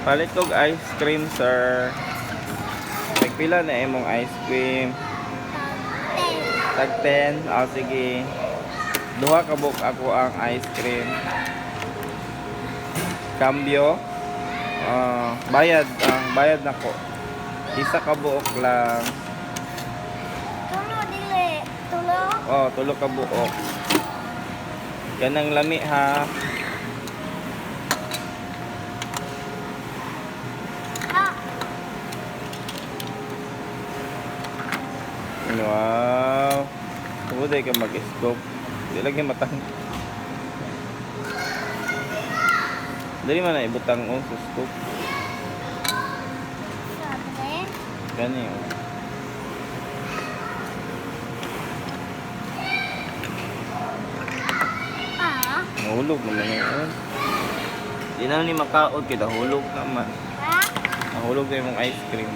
Palit kog ice cream, sir. Nagpila na imong ice cream. Tag 10. Oh, sige. Duha ka buok ako ang ice cream. Cambio. Bayad. Bayad na ko. Isa ka buok lang. Tulo dili. Tulo. Oh, tulo ka buok. Ganang lami ha. Ah, Wow. Tuloy ka mag-scoop. Di lagi matang. Dali man na ibutang sa scoop. sabi. Gani oh. Ah, Nahulog naman yun. Di na ni makaod kita hulog naman. ah. Nahulog na yung ice cream.